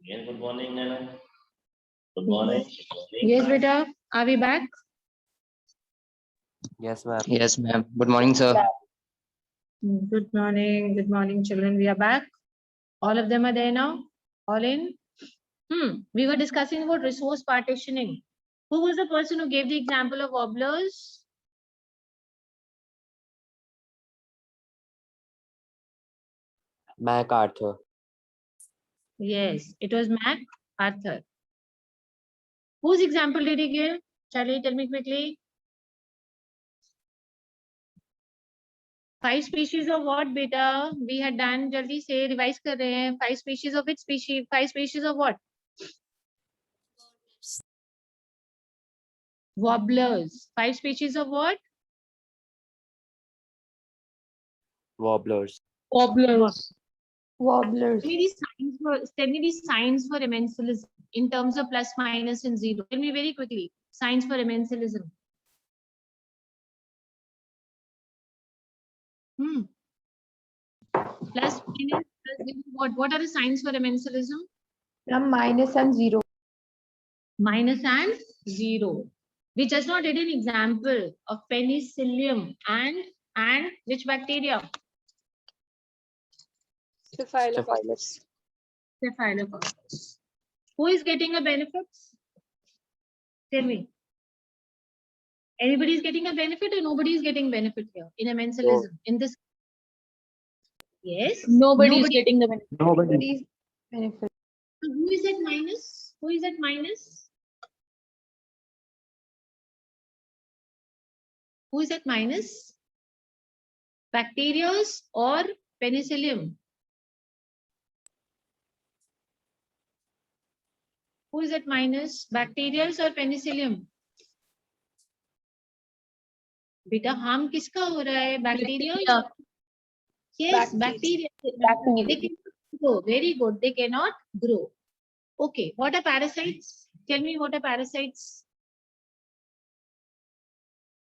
Again, good morning, Nana. Good morning. Yes, beta. Are we back? Yes, ma'am. Yes, ma'am. Good morning, sir. Good morning. Good morning, children. We are back. All of them are there now? All in? We were discussing about resource partitioning. Who was the person who gave the example of wobblers? MacArthur. Yes, it was MacArthur. Whose example did he give? Charlie, tell me quickly. 5 species of what, beta? We had done, jaldi say, revise kar rahe hain. 5 species of which species? 5 species of what? Wobblers. 5 species of what? Wobblers. Wobblers. Wobblers. Tell me the signs for emmensilism in terms of plus, minus, and zero. Tell me very quickly. Signs for emmensilism. Plus, minus, plus zero. What are the signs for emmensilism? Minus and zero. Minus and zero. We just now did an example of penicillium and which bacteria? Staphylococcus. Staphylococcus. Who is getting a benefit? Tell me. Anybody is getting a benefit or nobody is getting benefit here in emmensilism? In this, yes. Nobody is getting the benefit. Nobody. Benefit. So who is at minus? Who is at minus? Who is at minus? Bacterias or penicillium? Who is at minus? Bacterias or penicillium? बेटा harm किसका हो रहा है? Bacteria? Yes, bacteria. They cannot grow. Very good. They cannot grow. Okay. What are parasites? Tell me what are parasites?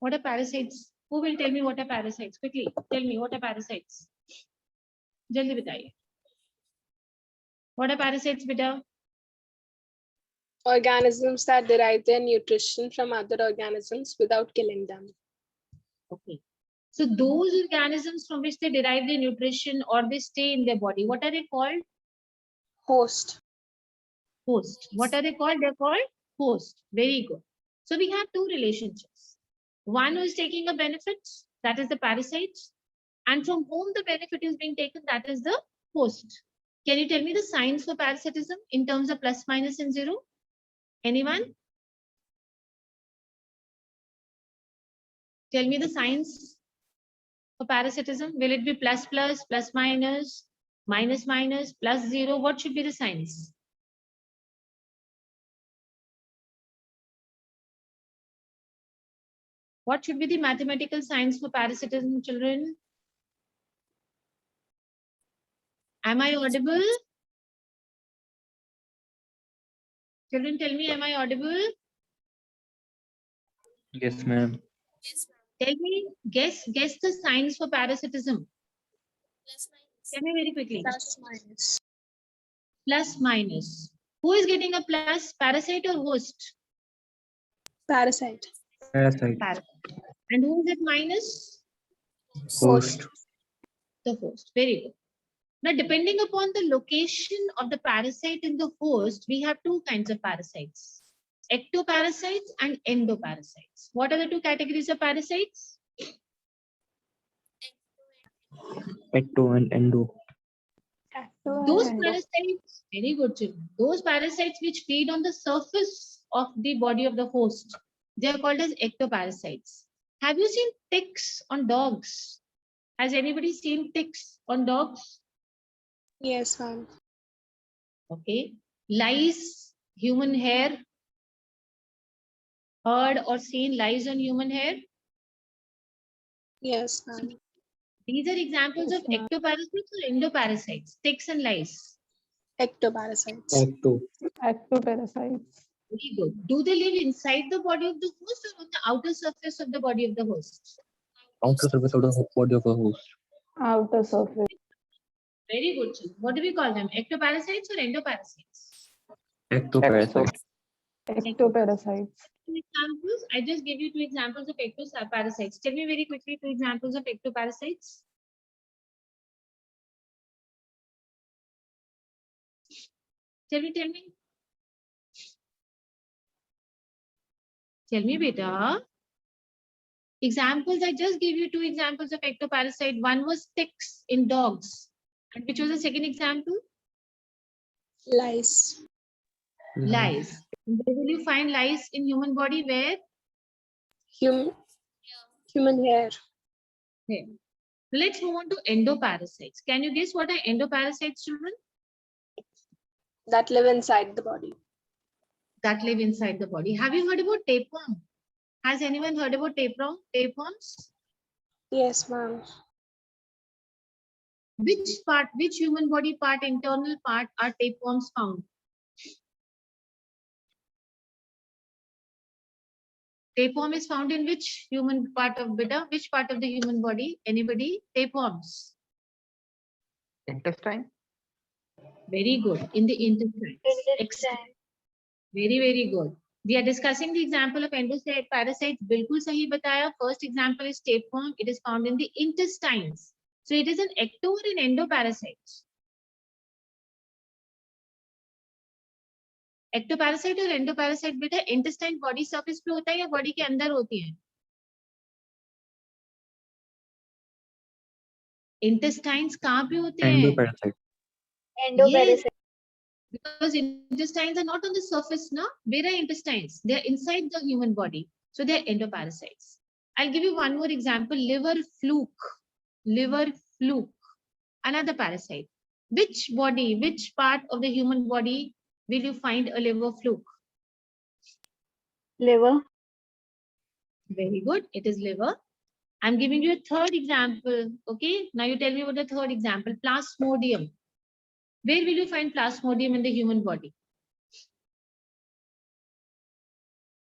What are parasites? Who will tell me what are parasites? Quickly, tell me what are parasites. Jaldi bataiye. What are parasites, beta? Organisms that derive their nutrition from other organisms without killing them. Okay. So those organisms from which they derive their nutrition or they stay in their body, what are they called? Host. Host. What are they called? They're called host. Very good. So we have two relationships. One who is taking a benefit, that is the parasite, and from whom the benefit is being taken, that is the host. Can you tell me the signs for parasitism in terms of plus, minus, and zero? Anyone? Tell me the signs for parasitism. Will it be plus, plus, plus, minus, minus, minus, plus, zero? What should be the signs? What should be the mathematical signs for parasitism, children? Am I audible? Children, tell me, am I audible? Yes, ma'am. Tell me, guess the signs for parasitism. Tell me very quickly. Plus, minus. Plus, minus. Who is getting a plus, parasite or host? Parasite. Parasite. And who is at minus? Host. The host. Very good. Now, depending upon the location of the parasite in the host, we have two kinds of parasites. Ectoparasites and endoparasites. What are the two categories of parasites? Ecto and endo. Those parasites, very good children. Those parasites which feed on the surface of the body of the host, they are called as ectoparasites. Have you seen ticks on dogs? Has anybody seen ticks on dogs? Yes, ma'am. Okay. Lice, human hair. Heard or seen lice on human hair? Yes, ma'am. These are examples of ectoparasites or endoparasites, ticks and lice. Ectoparasites. Ecto. Ectoparasites. Very good. Do they live inside the body of the host or on the outer surface of the body of the host? Outer surface of the body of a host. Outer surface. Very good. Children. What do we call them? Ectoparasites or endoparasites? Ectoparasite. Ectoparasites. Examples. I just gave you two examples of ectoparasites. Tell me very quickly two examples of ectoparasites. Tell me. Tell me, beta. Examples. I just gave you two examples of ectoparasite. One was ticks in dogs. And which was the second example? Lice. Lice. Where will you find lice in human body? Where? Human hair. Here. Let's move on to endoparasites. Can you guess what are endoparasites, children? That live inside the body. That live inside the body. Have you heard about tapeworm? Has anyone heard about tapeworms? Yes, ma'am. Which human body part, internal part are tapeworms found? Tapeworm is found in which human part of beta? Which part of the human body? Anybody? Tapeworms. Intestine? Very good. In the intestine. Excellent. Very, very good. We are discussing the example of endoparasites. Bilkul sahi bataya. First example is tapeworm. It is found in the intestines. So it is an ecto or an endoparasite. Ectoparasite और endoparasite बेटा intestine body surface पे होता है या body के अंदर होती है? Intestines कहाँ पे होते हैं? Endoparasite. Yes, because intestines are not on the surface, no? Where are intestines? They are inside the human body. So they are endoparasites. I'll give you one more example. Liver fluke. Liver fluke. Another parasite. Which part of the human body will you find a liver fluke? Liver. Very good. It is liver. I'm giving you a third example. Okay. Now you tell me about the third example. Plasmodium. Where will you find plasmodium in the human body?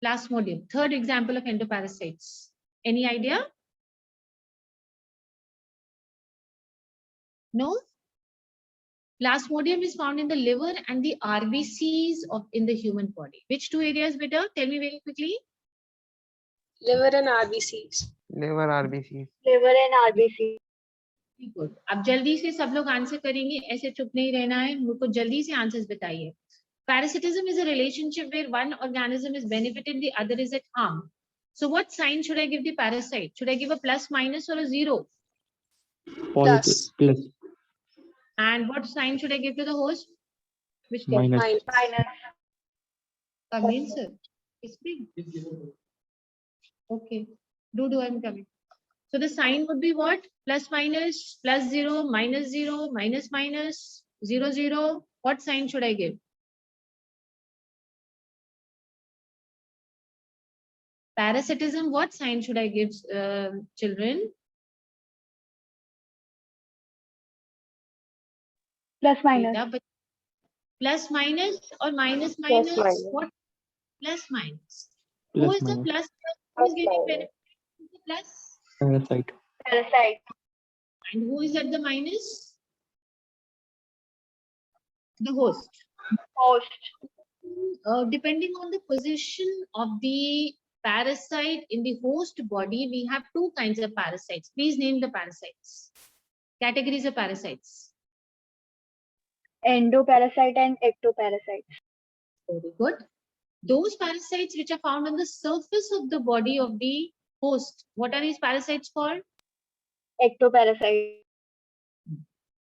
Plasmodium. Third example of endoparasites. Any idea? No? Plasmodium is found in the liver and the RBCs in the human body. Which two areas, beta? Tell me very quickly. Liver and RBCs. Liver RBCs. Liver and RBC. Good. अब जल्दी से सब लोग answer करेंगे, ऐसे चुप नहीं रहना है, मुझको जल्दी से आंसर्स बताइए. Parasitism is a relationship where one organism is benefited, the other is at harm. So what sign should I give the parasite? Should I give a plus, minus or a zero? Positive. Plus. And what sign should I give to the host? Which Minus. Minus. Come in, sir. Speak. Okay. I'm coming. So the sign would be what? Plus, minus, plus 0, minus 0, minus, minus, 0, 0. What sign should I give? Parasitism, what sign should I give, children? Plus minus. Beta, but plus, minus or minus, minus? minus. What? Plus, minus. Plus, Who is the minus. plus? Who is getting benefit? Who is the plus? Parasite. Parasite. And who is at the minus? The host. Host. Depending on the position of the parasite in the host body, we have two kinds of parasites. Please name the parasites. Categories of parasites. Endoparasite and ectoparasite. Very good. Those parasites which are found on the surface of the body of the host, what are these parasites called? Ectoparasite.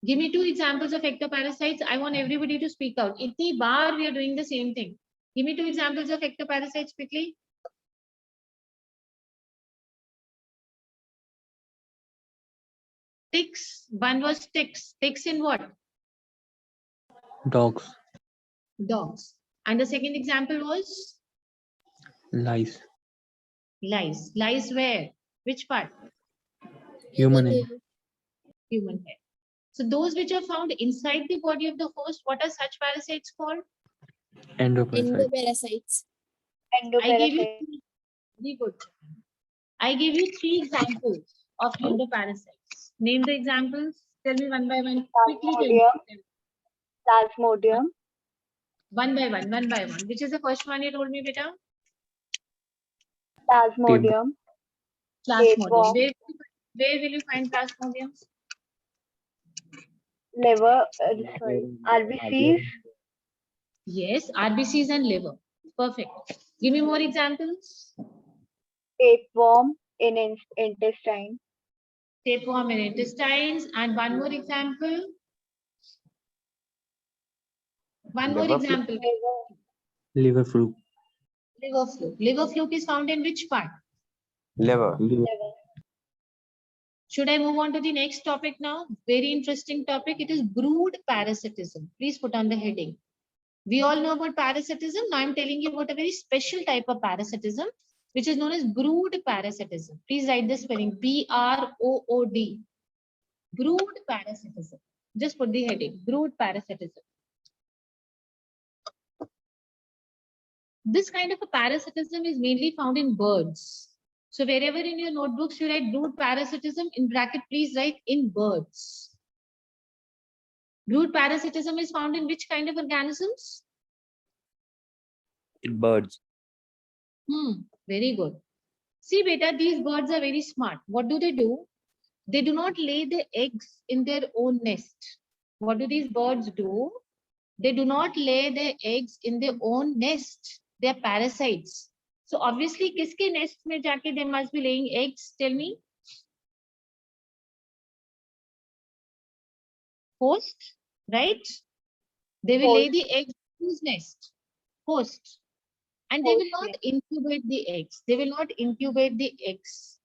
Give me two examples of ectoparasites. I want everybody to speak out. Itni baar we are doing the same thing. Give me two examples of ectoparasites quickly. Ticks. One was ticks. Ticks in what? Dogs. Dogs. And the second example was Lice. lice. Lice where? Which part? Human hair. Human hair. So those which are found inside the body of the host, what are such parasites called? Endoparasite. I gave you Endoparasite. very good. I gave you three examples of endoparasites. Name the examples. Tell me one by one. Quickly tell me. Plasmodium. One by one, one by one. Which is the first one you told me, beta? Plasmodium. Plasmodium. Tapeworm. Where will you find plasmodium? Liver. Sorry. RBCs. Yes, RBCs and liver. Perfect. Give me more examples. Tapeworm in intestine. Tapeworm in intestines. And one more example. One more Liver fluke. example. Liver fluke. Liver fluke. Liver fluke is found in which part? Liver. Liver. Should I move on to the next topic now? Very interesting topic. It is brood parasitism. Please put on the heading. We all know about parasitism. Now I'm telling you about a very special type of parasitism, which is known as brood parasitism. Please write the spelling BROOD. Brood parasitism. Just put the heading, brood parasitism. This kind of a parasitism is mainly found in birds. So wherever in your notebooks you write brood parasitism, in bracket please write in birds. Brood parasitism is found in which kind of organisms? In birds. Very good. See beta, these birds are very smart. What do? They do not lay the eggs in their own nest. What do these birds do? They do not lay their eggs in their own nest. They are parasites. So obviously, kiske nest mein jaake they must be laying eggs? Tell me. Host, right? They will lay the eggs in whose nest? Host. And they will not incubate the eggs. They will not incubate the eggs.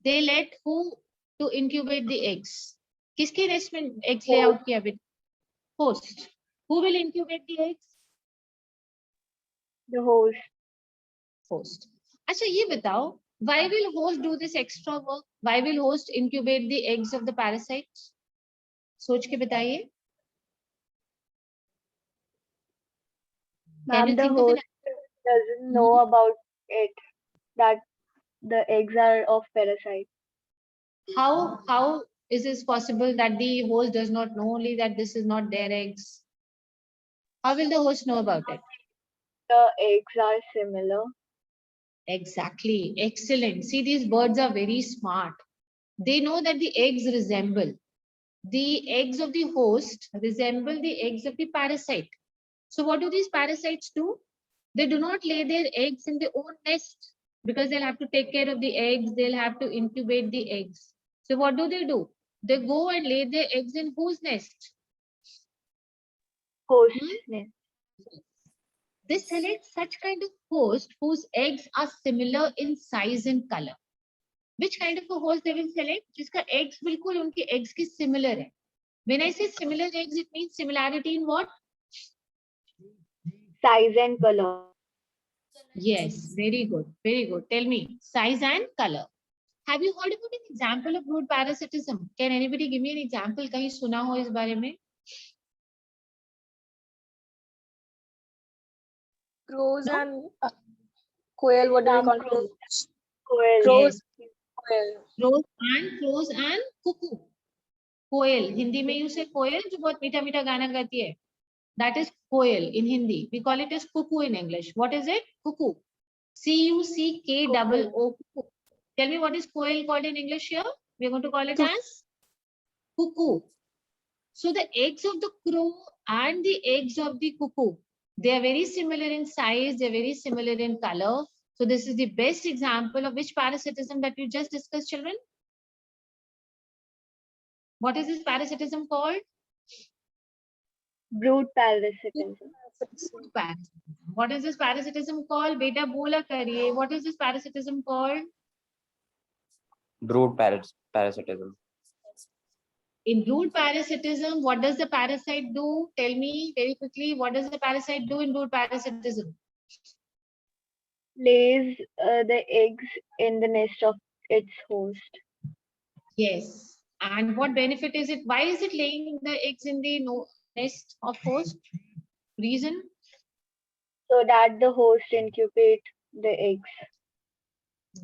They let who to incubate the eggs? Kiske nest mein eggs lay out kiya beta? Host. Who will incubate the eggs? The host. Host. अच्छा ये बताओ, why will host do this extra work? Why will host incubate the eggs of the parasites? सोच के बताइए. Can you Ma'am, the think of host doesn't know about it, that the eggs are of parasite. how is this possible that the host does not know only that this is not their eggs? How will the host know about it? The eggs are similar. Exactly. Excellent. See, these birds are very smart. They know that the eggs resemble. The eggs of the host resemble the eggs of the parasite. So what do these parasites do? They do not lay their eggs in their own nest because they'll have to take care of the eggs. They'll have to incubate the eggs. So what do? They go and lay their eggs in whose nest? Host nest. They select such kind of host whose eggs are similar in size and color. Which kind of a host they will select? जिसका eggs बिल्कुल उनके eggs के similar है. When I say similar eggs, it means similarity in what? Size and color. Yes, very good, very good. Tell me, size and color. Have you heard about an example of brood parasitism? Can anybody give me an example? कहीं सुना हो इस बारे में? Crows and quail, what do we call crows? Coel. Crows, quail. Crows and cuckoo. कोयल हिंदी में use है कोयल जो बहुत मीठा मीठा गाना गाती है. That is coil in Hindi. We call it as cuckoo in English. What is it? Cuckoo. CUCKOO. Tell me what is koel called in English here? We are going to call it as cuckoo. So the eggs of the crow and the eggs of the cuckoo, they are very similar in size. They are very similar in color. So this is the best example of which parasitism that we just discussed, children. What is this parasitism called? Brood parasitism. What is this parasitism called? Beta bola kariye. What is this parasitism called? Brood parasitism. In brood parasitism, what does the parasite do? Tell me very quickly, what does the parasite do in brood parasitism? Lays the eggs in the nest of its host. Yes. And what benefit is it? Why is it laying the eggs in the nest of host? Reason? So that the host incubate the eggs.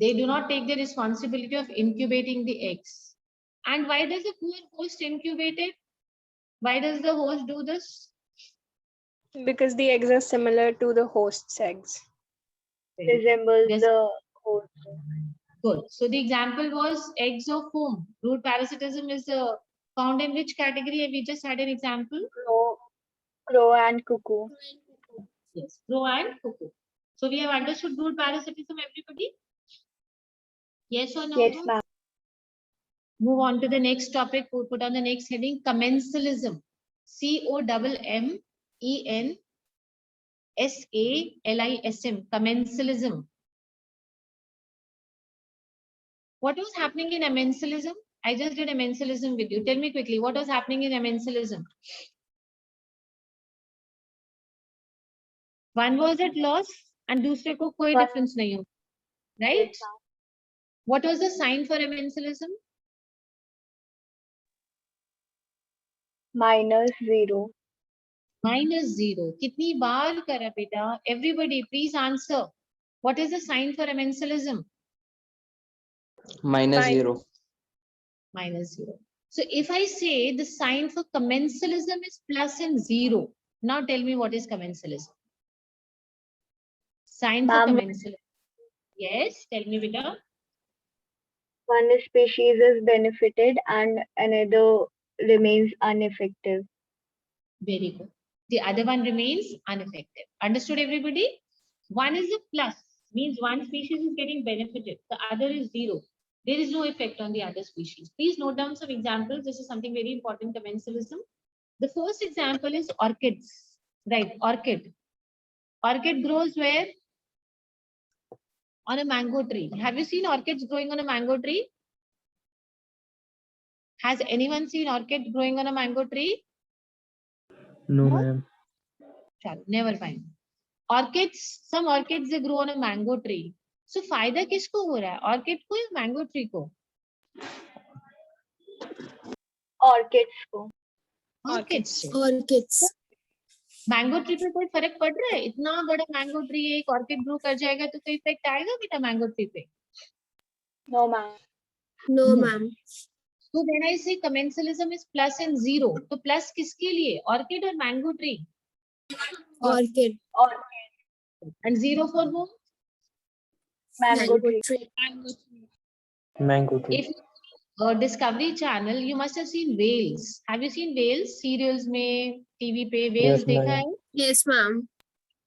They do not take the responsibility of incubating the eggs. And why does the poor host incubate it? Why does the host do this? Because the eggs are similar to the host's eggs. Very good. Resembles Yes. the host. Good. So the example was eggs of whom? Brood parasitism is found in which category? We just had an example. Crow and cuckoo. Yes, crow and cuckoo. So we have understood brood parasitism, everybody? Yes or no? Yes, ma'am. Move on to the next topic. We'll put on the next heading, commensalism. COMMENSALISM. Commensalism. What was happening in commensalism? I just did commensalism with you. Tell me quickly, what was happening in commensalism? One was at loss and दूसरे को कोई One- difference नहीं हो. Right? Yes, ma'am. What was the sign for commensalism? -0. -0. कितनी बार करा बेटा? Everybody, please answer. What is the sign for commensalism? -0. -0. So if I say the sign for commensalism is plus and 0, now tell me what is commensalism? Sign for Ma'am. commensalism. Yes, tell me, beta. One species is benefited and another remains ineffective. Very good. The other one remains ineffective. Understood, everybody? One is a plus, means one species is getting benefited. The other is 0. There is no effect on the other species. Please note down some examples. This is something very important, commensalism. The first example is orchids. Right, orchid. Orchid grows where? On a mango tree. Have you seen orchids growing on a mango tree? Has anyone seen orchid growing on a mango tree? No, No? ma'am. Chalo, never mind. Orchids, some orchids they grow on a mango tree. So फायदा किसको हो रहा है? Orchid को या mango tree को? Orchids को. Orchids को. Orchids. मैंगो ट्री पे कोई फर्क पड़ रहा है? इतना बड़ा मैंगो ट्री एक ऑर्किड ग्रो कर जाएगा तो कोई इफेक्ट आएगा बेटा मैंगो ट्री पे? No, ma'am. No, No. ma'am. So when I say commensalism is plus and 0, तो plus किसके लिए? ऑर्किड और mango tree. Orchid. Orchid. And 0 for whom? Mango tree. tree. Mango tree. If Discovery Channel, you must have seen whales. Have you seen whales? Serials में, TV पे whales Yes, देखा ma'am. है? Yes, ma'am.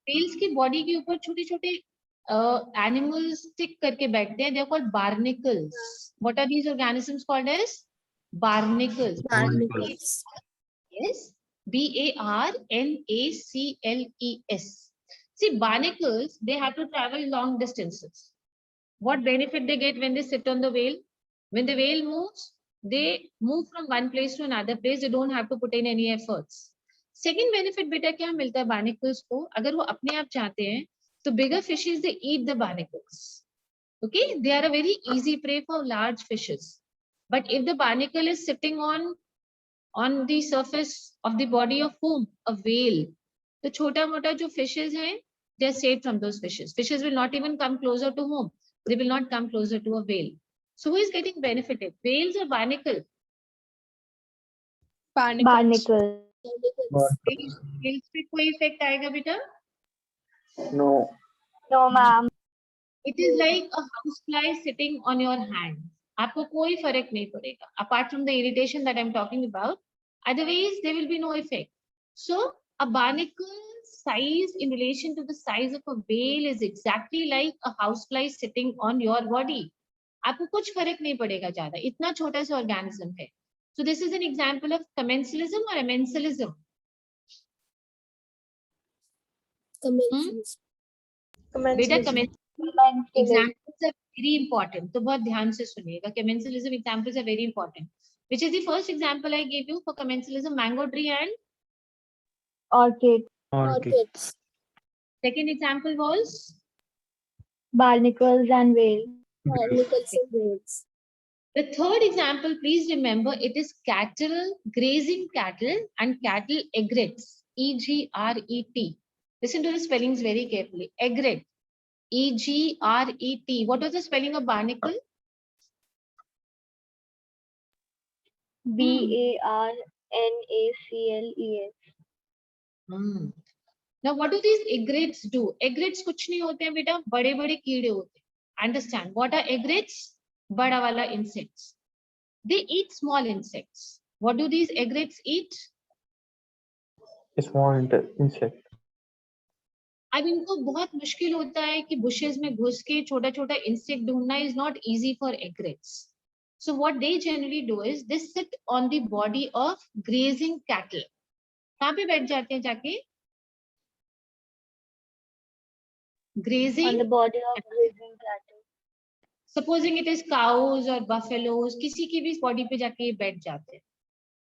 whales की body के ऊपर छोटे-छोटे animals stick करके बैठते हैं. They are called barnacles. What are these organisms called as? Barnacles. Barnacles. Yes. BARNACLES. See, barnacles, they have to travel long distances. What benefit they get when they sit on the whale? When the whale moves, they move from one place to another place. They don't have to put in any efforts. Second benefit बेटा क्या मिलता है barnacles को? अगर वो अपने आप चाहते हैं, तो bigger fishes they eat the barnacles. Okay, they are a very easy prey for large fishes. But if the barnacle is sitting on the surface of the body of whom? A whale. तो छोटा मोटा जो fishes हैं, they are saved from those fishes. Fishes will not even come closer to whom? They will not come closer to a whale. So who is getting benefited? Whales or barnacle? Barnacles. Barnacle. Whales पे कोई effect आएगा बेटा? No. No, ma'am. It is like a housefly sitting on your hand. आपको कोई फर्क नहीं पड़ेगा. Apart from the irritation that I'm talking about, otherwise there will be no effect. So a barnacle size in relation to the size of a whale is exactly like a housefly sitting on your body. आपको कुछ फर्क नहीं पड़ेगा ज्यादा. इतना छोटा सा organism है. So this is an example of commensalism or amensalism. Commensalism. बेटा Commensalism. examples are very important. तो बहुत ध्यान से सुनिएगा. Commensalism examples are very important. Which is the first example I gave you for commensalism? Mango tree and Orchid. Orchid. Orchids. second example was Barnacles and whale. Barnacles and whales. the third example. Please remember it is cattle, grazing cattle and cattle egrets. EGRET. Listen to the spellings very carefully. Egret. EGRET. What was the spelling of barnacle? BARNACLES. Hmm. Now, what do these egrets do? Egrets कुछ नहीं होते हैं बेटा, बड़े बड़े कीड़े होते हैं. Understand? What are egrets? बड़ा वाला insects. They eat small insects. What do these egrets eat? Small insect. अब इनको बहुत मुश्किल होता है कि bushes में घुस के छोटा छोटा insect ढूंढना is not easy for egrets. So what they generally do is they sit on the body of grazing cattle. कहाँ पे बैठ जाते हैं जाके? Grazing. On the body of grazing cattle. Supposing it is cows or buffaloes, किसी की भी body पे जाके ये बैठ जाते हैं.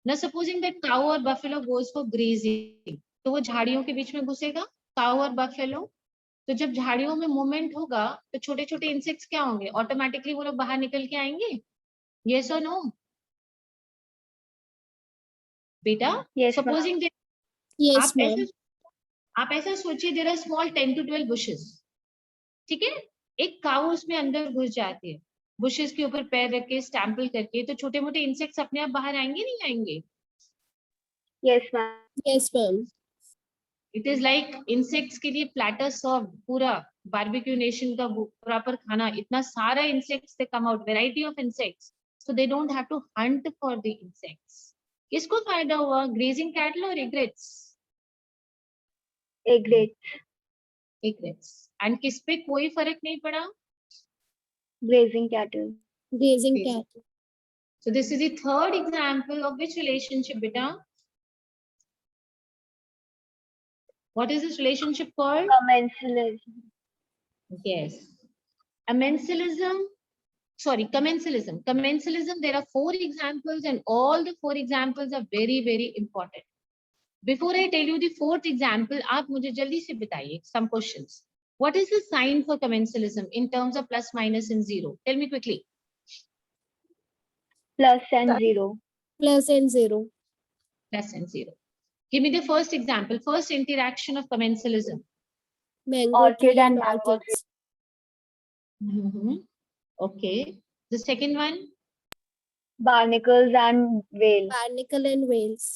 Now supposing that cow or buffalo goes for grazing, तो वो झाड़ियों के बीच में घुसेगा, cow और buffalo. तो जब झाड़ियों में मूवमेंट होगा तो छोटे छोटे इंसेक्ट्स क्या होंगे? ऑटोमेटिकली वो लोग बाहर निकल के आएंगे. Yes or no? बेटा, Yes, ma'am. supposing that Yes, ma'am. आप ऐसा सोचिए, there are small 10 to 12 bushes. ठीक है, एक काऊ उसमें अंदर घुस जाती है, बुशेस के ऊपर पैर रख के स्टैम्पल करके, तो छोटे मोटे इंसेक्ट्स अपने आप बाहर आएंगे नहीं आएंगे? Yes, ma'am. Yes, ma'am. It is like insects के लिए प्लेटर सर्व, पूरा बारबेक्यू नेशन का प्रॉपर खाना, इतना सारा insects they come out, variety of insects, so they don't have to hunt for the insects. किसको फायदा हुआ? ग्रेजिंग कैटल और एग्रेट्स? Egrets. एग्रेट्स. एंड किस पे कोई फर्क नहीं पड़ा? Grazing cattle. Grazing Grazing. cattle. So this is the third example of which relationship, beta? What is this relationship called? Commensalism. Yes. Commensalism. Sorry, commensalism. Commensalism, there are 4 examples and all the 4 examples are very, very important. Before I tell you the 4th example, आप मुझे जल्दी से बताइए some questions. What is the sign for commensalism in terms of plus, minus and zero? Tell me quickly. Plus and zero. Plus and zero. Plus and zero. Give me the first example, first interaction of commensalism. Mango Orchid tree and and mango orchids. Okay. The second one, Barnacles and whale. Barnacle and whales.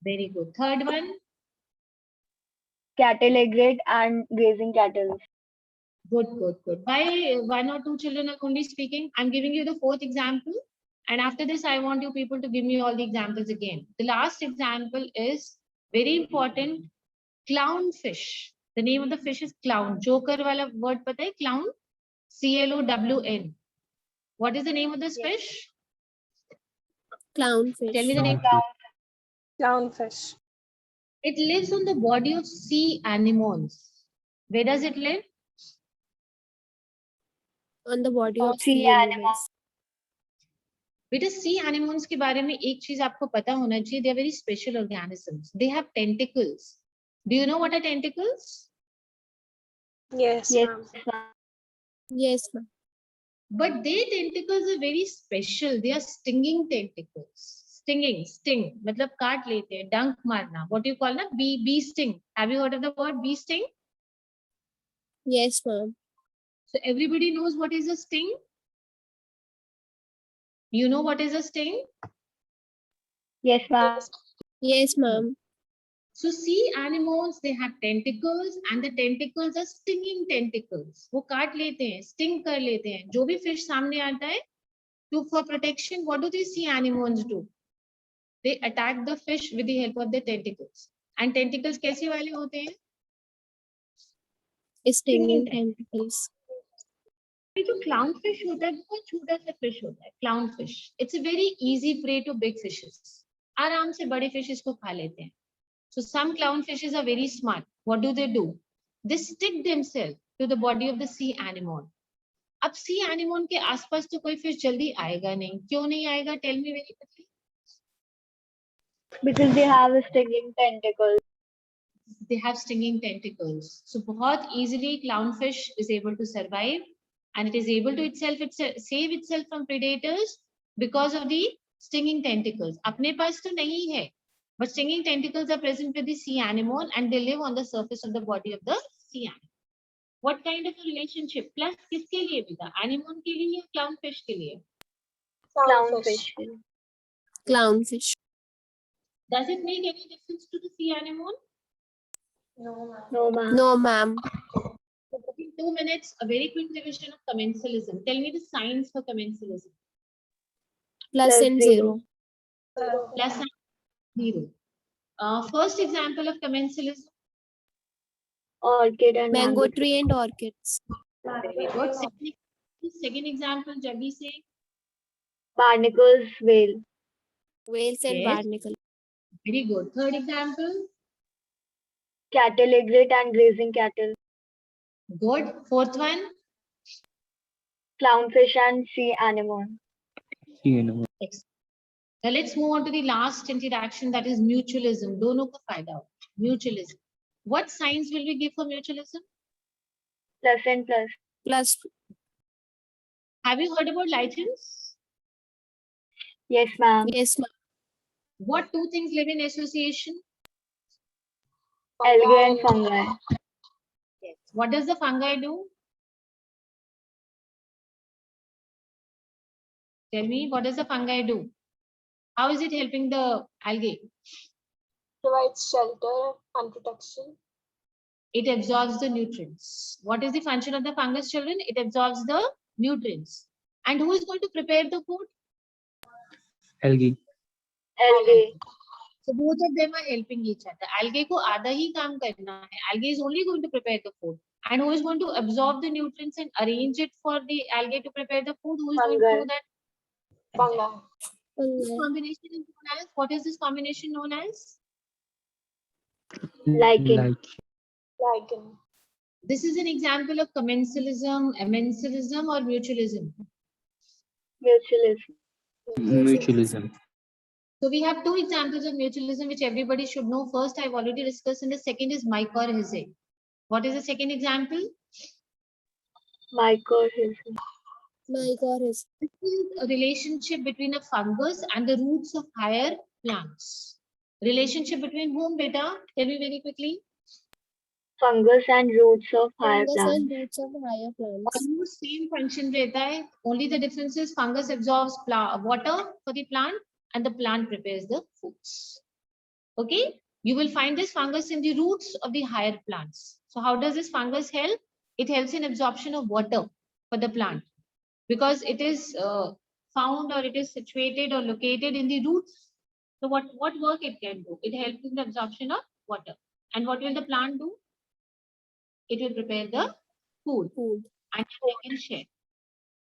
very good. Third one, Cattle egret and grazing cattle. good, good, good. Why 1 or 2 children are only speaking? I'm giving you the 4th example. And after this, I want you people to give me all the examples again. The last example is very important. Clownfish. The name of the fish is clown. Joker wala word pata hai? Clown. CLOWN. What is the name of this fish? Clownfish. Tell me the name. Clownfish. It lives on the body of sea anemones. Where does it live? On the body Of of sea sea animals. बेटा सी anemones के बारे में एक चीज आपको पता होना चाहिए. They are very special organisms. They have tentacles. Do you know what are tentacles? Yes, Yes, ma'am. ma'am. Yes, ma'am. But their tentacles are very special. They are stinging tentacles. Sting. मतलब काट लेते हैं, डंक मारना. What do you call ना? Bee sting. Have you heard of the word bee sting? Yes, ma'am. So everybody knows what is a sting. You know what is a sting? Yes, ma'am. Yes, ma'am. So sea anemones, they have tentacles and the tentacles are stinging tentacles. वो काट लेते हैं, sting कर लेते हैं. जो भी fish सामने आता है, to for protection, what do these sea anemones do? They attack the fish with the help of their tentacles. And tentacles कैसे वाले होते हैं? Stinging tentacles. ये जो clownfish होता है, बहुत छोटा सा fish होता है. Clownfish. It's a very easy prey to big fishes. आराम से बड़े fish इसको खा लेते हैं. So some clownfishes are very smart. What do? They stick themselves to the body of the sea anemone. अब sea anemone के आसपास तो कोई fish जल्दी आएगा नहीं. क्यों नहीं आएगा? Tell me very quickly. Because they have a stinging tentacle. They have stinging tentacles. So बहुत easily clownfish is able to survive and it is able to save itself from predators because of the stinging tentacles. अपने पास तो नहीं है. But stinging tentacles are present with the sea anemone and they live on the surface of the body of the sea anemone. What kind of a relationship? Plus किसके लिए भी था? Anemone के लिए या clownfish के लिए? Clownfish. Clownfish. Does it make any difference to the sea anemone? No, ma'am. No, ma'am. In 2 minutes, a very quick revision of commensalism. Tell me the signs for commensalism. Plus Plus and zero. zero. Plus and zero. First example of commensalism. Orchid and Mango tree and orchids. Very good. Second example, Jaggi say. Barnacle's whale. Whales and Yes. barnacle. Very good. Third example. Cattle egret and grazing cattle. Good. Fourth one. Clownfish and sea anemone. Excellent. Now let's move on to the last interaction, that is mutualism. Dono ko fayda ho. Mutualism. What signs will we give for mutualism? Plus and plus. Plus. Have you heard about lichens? Yes, ma'am. Yes, ma'am. What two things live in association? Algae and fungi. Yes. What does the fungi do? Tell me, what does the fungi do? How is it helping the algae? Provides shelter and protection. It absorbs the nutrients. What is the function of the fungus, children? It absorbs the nutrients. And who is going to prepare the food? Algae. Algae. So both of them are helping each other. Algae ko आधा ही काम करना है. Algae is only going to prepare the food. And who is going to absorb the nutrients and arrange it for the algae to prepare the food? Who is going to do Fungi. that? Fungi. This Fungi. combination is known as, what is this combination known as? Lichen. Lichen. This is an example of commensalism, amensalism, or mutualism. Mutualism. Mutualism. So we have two examples of mutualism which everybody should know. First, I've already discussed, and the second is mycorrhizae. What is the second example? Mycorrhizae. This Mycorrhizae. is a relationship between a fungus and the roots of higher plants. Relationship between whom, beta? Tell me very quickly. Fungus and roots of higher Fungus plants. and roots of higher plants. Almost same function रहता है. Only the difference is fungus absorbs water for the plant and the plant prepares the foods. Okay, you will find this fungus in the roots of the higher plants. So how does this fungus help? It helps in absorption of water for the plant because it is found, or it is situated or located in the roots. So what work it can do? It helps in the absorption of water. And what will the plant do? It will prepare the food. Food. And they can share.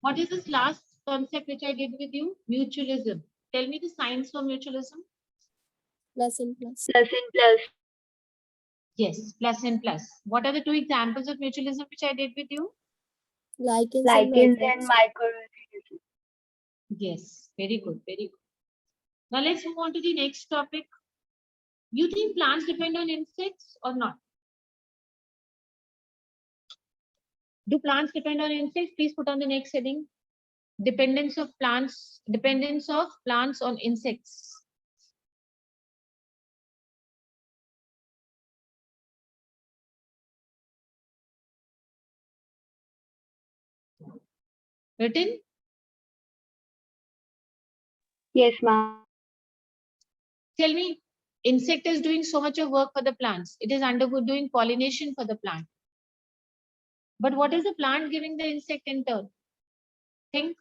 What is this last concept which I did with you? Mutualism. Tell me the signs for mutualism. Plus and plus. Plus and plus. Yes, plus and plus. What are the two examples of mutualism which I did with you? Lichens Lichens and and microbes. mycorrhizae. Yes, very good, very good. Now let's move on to the next topic. You think plants depend on insects or not? Do plants depend on insects? Please put on the next heading. Dependence of plants on insects. Written? Yes, ma'am. Tell me, insect is doing so much of work for the plants. It is doing pollination for the plant. But what is the plant giving the insect in turn? Think.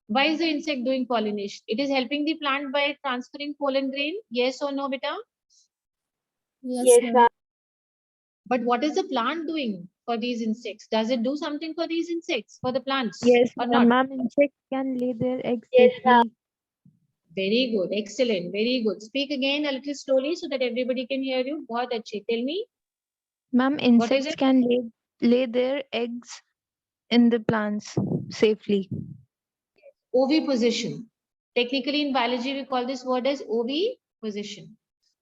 Why is the insect doing pollination? It is helping the plant by transferring pollen grain. Yes or no, beta? Yes, Yes, ma'am. ma'am. But what is the plant doing for these insects? Does it do something for these insects, for the plants? Yes, or not? ma'am. Insects can lay their eggs Yes, ma'am. safely. Very good. Excellent. Very good. Speak again a little slowly so that everybody can hear you. बहुत अच्छे. Tell me. Ma'am, What is insects it? can lay their eggs in the plants safely. Oviposition. Technically in biology, we call this word as oviposition.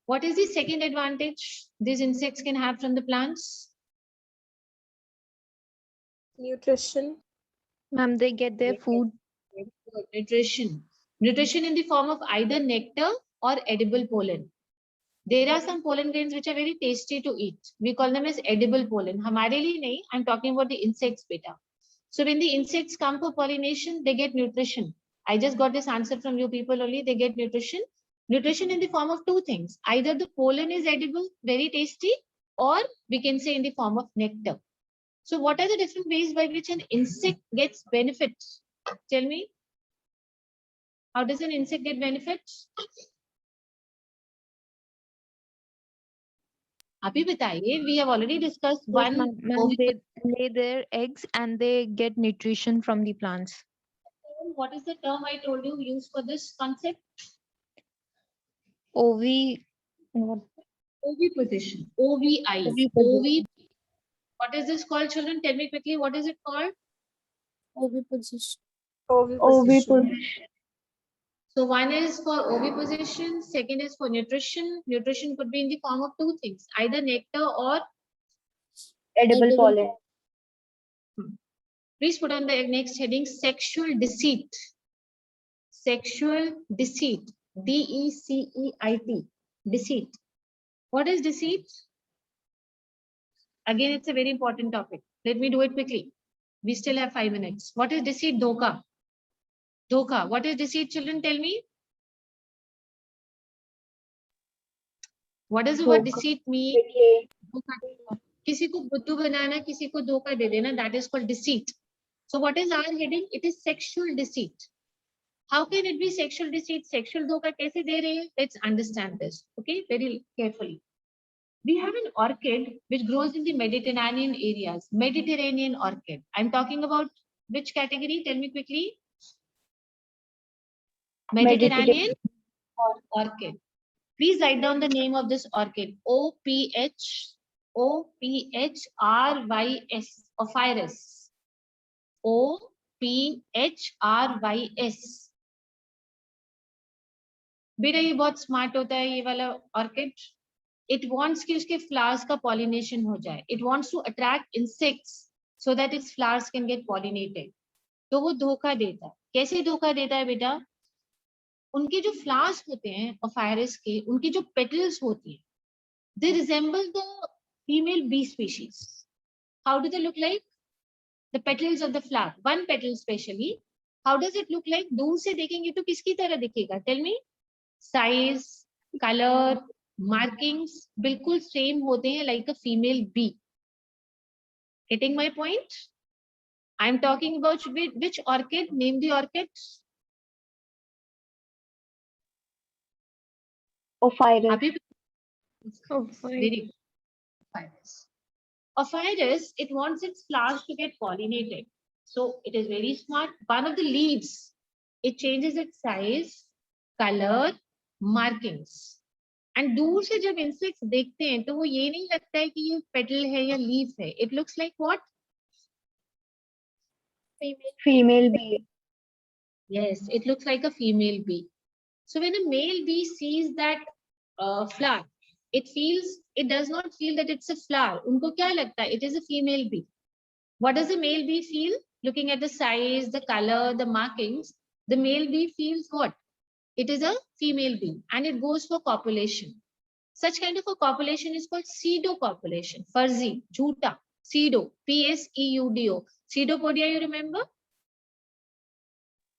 What is the second advantage these insects can have from the plants? Nutrition. Ma'am, they get their food. Very good. Nutrition. Nutrition in the form of either nectar or edible pollen. There are some pollen grains which are very tasty to eat. We call them as edible pollen. हमारे लिए नहीं, I'm talking about the insects, beta. So when the insects come for pollination, they get nutrition. I just got this answer from you people only. They get nutrition Nutrition in the form of two things. Either the pollen is edible, very tasty, or we can say in the form of nectar. So what are the different ways by which an insect gets benefits? Tell me. How does an insect get benefits? Abhi bataiye, we have already discussed Yes, one. ma'am, they lay their eggs and they get nutrition from the plants. What is the term I told you use for this concept? What? Oviposition. OVI. Oviposition. What is this called, children? Tell me quickly. What is it called? Oviposition. Oviposition. So one is for oviposition. Second is for nutrition. Nutrition could be in the form of two things, either nectar or. Edible Edible pollen. Please put on the next heading, sexual deceit. Sexual deceit. DECEIT. Deceit. What is deceit? Again, it's a very important topic. Let me do it quickly. We still have 5 minutes. What is deceit? Dhoka. Dhoka. What is deceit, children? Tell me. What does the word Dhoka. deceit mean? Betray. धोखा। किसी को बुद्धू बनाना, किसी को धोखा दे देना, that is called deceit. So what is our heading? It is sexual deceit. How can it be sexual deceit? Sexual धोखा कैसे दे रहे हैं? Let's understand this, okay, very carefully. We have an orchid which grows in the Mediterranean areas. Mediterranean orchid. I'm talking about which category? Tell me quickly. Mediterranean orchid. Please write down the name of this orchid. OPHRYS. Ophrys. OPHRYS. बेटा ये बहुत smart होता है ये वाला orchid. It wants कि उसके flowers का pollination हो जाए. It wants to attract insects so that its flowers can get pollinated. तो वो धोखा देता है. कैसे धोखा देता है बेटा? उनके जो flowers होते हैं ऑफायरस के, उनकी जो petals होती हैं, they resemble the female bee species. How do they look like? The petals of the flower, one petal especially. How does it look like? दूर से देखेंगे तो किसकी तरह दिखेगा? Tell me. Size, color, markings बिल्कुल same होते हैं like a female bee. Getting my point? I'm talking about which orchid? Name the orchid. Ophrys. Abhi, very good. Ophrys. Ophrys, it wants its flowers to get pollinated. So it is very smart. One of the leaves, it changes its size, color, markings. And दूर से जब insects देखते हैं तो वो ये नहीं लगता है कि ये petal है या leaf है. It looks like what? Female bee. Yes, it looks like a female bee. So when a male bee sees that flower, it does not feel that it's a flower. उनको क्या लगता है? It is a female bee. What does the male bee feel? Looking at the size, the color, the markings, the male bee feels what? It is a female bee and it goes for copulation. Such kind of a copulation is called pseudocopulation. Fuzzy, jhuta, pseudo, PSEUDO. Pseudopodia, you remember?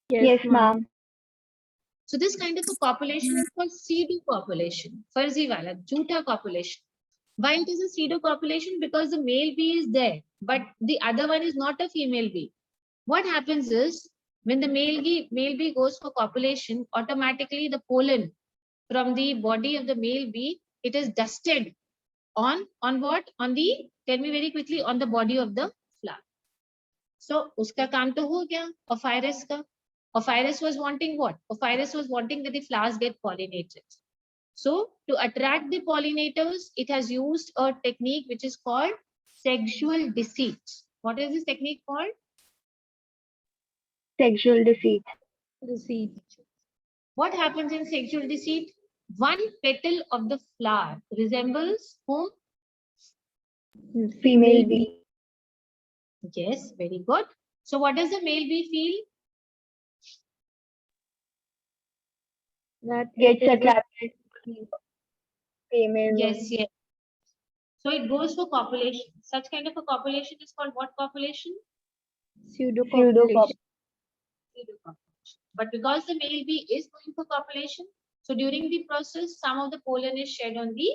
Yes, ma'am. So this kind of a copulation is called pseudocopulation. Fuzzy wala, jhuta copulation. Why it is a pseudocopulation? Because the male bee is there, but the other one is not a female bee. What happens is, when the male bee goes for copulation, automatically the pollen from the body of the male bee, it is dusted on what? On the, tell me very quickly, on the body of the flower. So uska kaam to ho gaya, Ophrys ka. Ophrys was wanting what? Ophrys was wanting that the flowers get pollinated. So to attract the pollinators, it has used a technique which is called sexual deceit. What is this technique called? Sexual deceit. What happens in sexual deceit? One petal of the flower resembles whom? Female bee. Yes, very good. So what does the male bee feel? That Gets attracted to female. Yes, yes. So it goes for copulation. Such kind of a copulation is called what copulation? Pseudocopulation. Pseudocopulation. But because the male bee is going for copulation, So during the process, some of the pollen is shed on the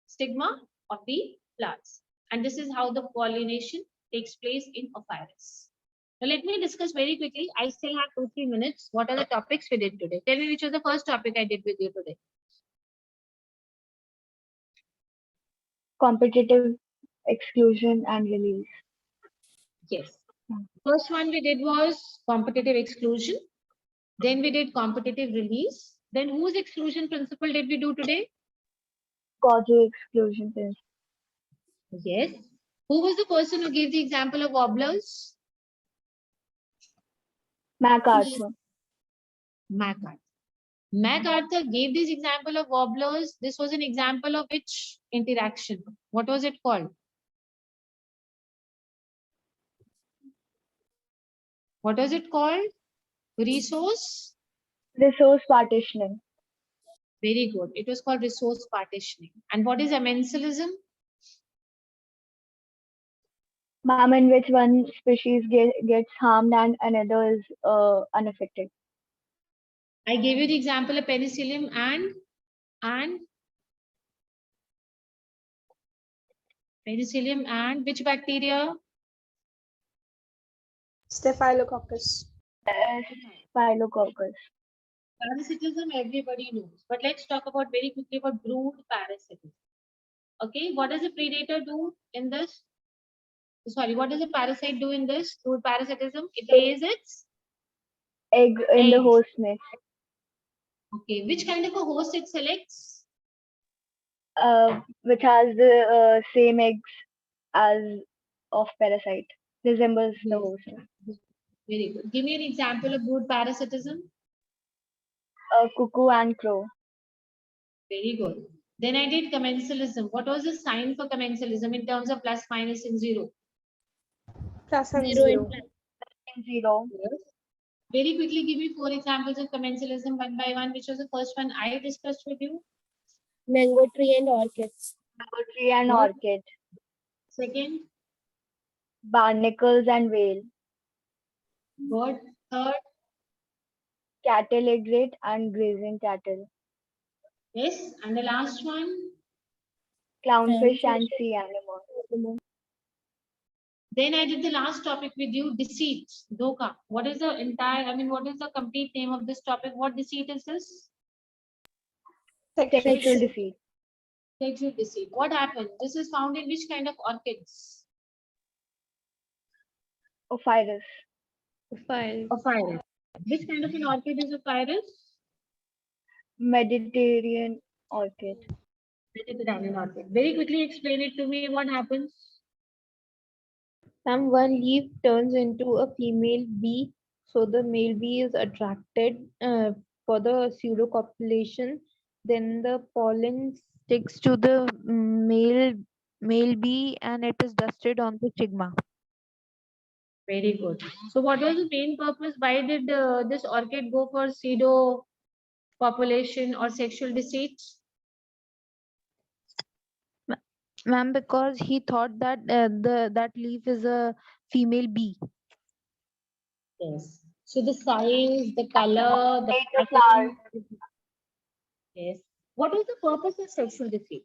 stigma of the flowers. And this is how the pollination takes place in Ophrys. Now let me discuss very quickly. I still have 2-3 minutes. What are the topics we did today? Tell me which was the first topic I did with you today. Competitive exclusion and release. Yes. First one we did was competitive exclusion. Then we did competitive release. Then whose exclusion principle did we do today? Causal exclusion principle. Yes. Who was the person who gave the example of warblers? MacArthur. MacArthur. MacArthur gave this example of warblers. This was an example of which interaction? What was it called? What was it called? Resource? Resource partitioning. Very good. It was called resource partitioning. And what is amensalism? Ma'am, in which one species gets harmed and another is unaffected. I gave you the example of penicillium and penicillium and which bacteria? Staphylococcus. Staphylococcus. Parasitism everybody knows, but let's talk about very quickly about brood parasitism. Okay, what does the predator do in this? Sorry, what does the parasite do in this brood parasitism? It lays its Egg in the Egg. host nest. okay. Which kind of a host it selects? Which has the same eggs as of parasite. Resembles the Yes. host nest. Very good. Give me an example of brood parasitism. Cuckoo and crow. Very good. Then I did commensalism. What was the sign for commensalism in terms of plus, minus, and zero? Plus and Zero zero. and Zero. Yes. Very quickly, give me 4 examples of commensalism one by one. Which was the first one I discussed with you? mango tree and orchids. Mango tree and What? orchid. Second, Barnacles and whale. bird. Third, Cattle exit and grazing cattle. yes. And the last one, Clownfish and sea animal. then I did the last topic with you, deceit, dhoka. What is the entire, what is the complete name of this topic? What deceit is this? Sexual Sexual. deceit. Sexual deceit. What happened? This is found in which kind of orchids? Ophrys. Ophrys. Which kind of an orchid is Ophrys? Mediterranean orchid. Mediterranean orchid. Very quickly explain it to me. What happens? One leaf turns into a female bee, so the male bee is attracted for the pseudocopulation. Then the pollen sticks to the male bee and it is dusted on the stigma. Very good. So what was the main purpose? Why did this orchid go for pseudo population or sexual deceit? Ma'am, because he thought that that leaf is a female bee. Yes. So the size, the color, the Make the pattern. flower. Yes. What was the purpose of sexual deceit?